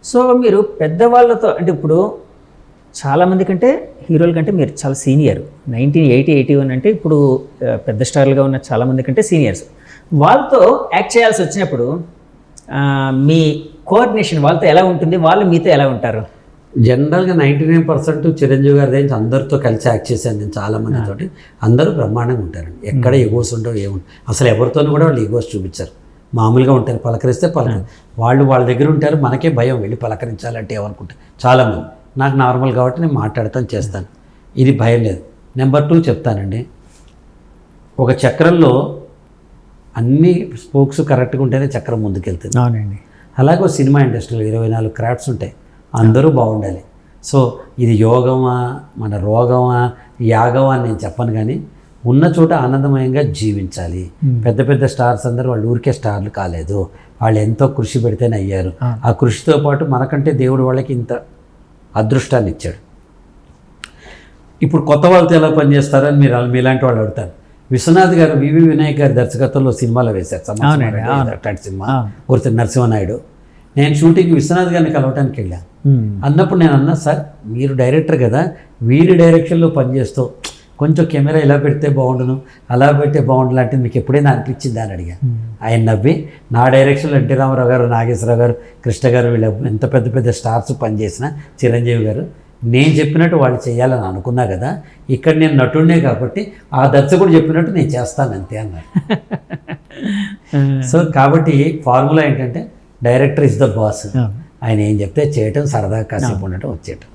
So మీరు పెద్దవాళ్ళతో అంటే ఇప్పుడు చాలామంది కంటే హీరోల కంటే మీరు చాలా సీనియర్. 1981 అంటే ఇప్పుడు పెద్ద స్టార్లుగా ఉన్న చాలామంది కంటే సీనియర్స్. వాళ్ళతో యాక్ట్ చేయాల్సి వచ్చినప్పుడు మీ కోఆర్డినేషన్ వాళ్ళతో ఎలా ఉంటుంది, వాళ్ళు మీతో ఎలా ఉంటారు? జనరల్గా 99% చిరంజీవి గారి దగ్గర అందరితో కలిసి యాక్ట్ చేశాను నేను చాలామందితోటి. అందరూ బ్రహ్మాండంగా ఉంటారండి. ఎక్కడ ఎగోస్ ఉండవు, ఏముండవు. అసలు ఎవరితోనూ కూడా వాళ్ళు ఎగోస్ చూపించారు. మామూలుగా ఉంటారు, పలకరిస్తే వాళ్ళు వాళ్ళ దగ్గర ఉంటారు. మనకే భయం వెళ్ళి పలకరించాలంటే ఏమనుకుంటారు చాలామంది. నాకు నార్మల్ కాబట్టి నేను మాట్లాడతాను, చేస్తాను. ఇది భయం లేదు. నెంబర్ 2 చెప్తానండి. ఒక చక్రంలో అన్ని స్పోక్స్ కరెక్ట్గా ఉంటేనే చక్రం ముందుకెళ్తుంది. అవునండి. అలాగే సినిమా ఇండస్ట్రీలో 24 క్రాఫ్ట్స్ ఉంటాయి, అందరూ బాగుండాలి. సో ఇది యోగమా మన రోగమా యాగమా అని నేను చెప్పను, కానీ ఉన్న చోట ఆనందమయంగా జీవించాలి. పెద్ద పెద్ద స్టార్స్ అందరూ వాళ్ళు ఊరికే స్టార్లు కాలేదు, వాళ్ళు ఎంతో కృషి పెడితేనే అయ్యారు. ఆ కృషితో పాటు మనకంటే దేవుడు వాళ్ళకి ఇంత అదృష్టాన్ని ఇచ్చాడు. ఇప్పుడు కొత్త వాళ్ళతో ఎలా పనిచేస్తారని మీలాంటి వాళ్ళు అడుగుతారు. విశ్వనాథ్ గారు వివి వినాయక్ గారి దర్శకత్వంలో సినిమాలో వేశారు అట్లాంటి సినిమా ఒరితే నరసింహనాయుడు. నేను షూటింగ్ విశ్వనాథ్ గారిని కలవటానికి వెళ్ళాను. అన్నప్పుడు నేను అన్నా, సార్ మీరు డైరెక్టర్ కదా, వీరి డైరెక్షన్లో పనిచేస్తూ కొంచెం కెమెరా ఇలా పెడితే బాగుండును, అలా పెడితే బాగుండు లాంటిది మీకు ఎప్పుడైనా అనిపించిందా అని అడిగాను. ఆయన నవ్వి, నా డైరెక్షన్లో ఎన్టీ రామారావు గారు, నాగేశ్వరరావు గారు, కృష్ణ గారు వీళ్ళు ఎంత పెద్ద పెద్ద స్టార్స్ పనిచేసిన, చిరంజీవి గారు, నేను చెప్పినట్టు వాళ్ళు చేయాలని అనుకున్నా కదా, ఇక్కడ నేను నటుడినే కాబట్టి ఆ దర్శకుడు చెప్పినట్టు నేను చేస్తాను అంతే అన్నారు. సో కాబట్టి ఫార్ములా ఏంటంటే డైరెక్టర్ ఇస్ ద బాస్. ఆయన ఏం చెప్తే చేయటం, సరదాగా కాసేపు ఉండటం, వచ్చేయటం.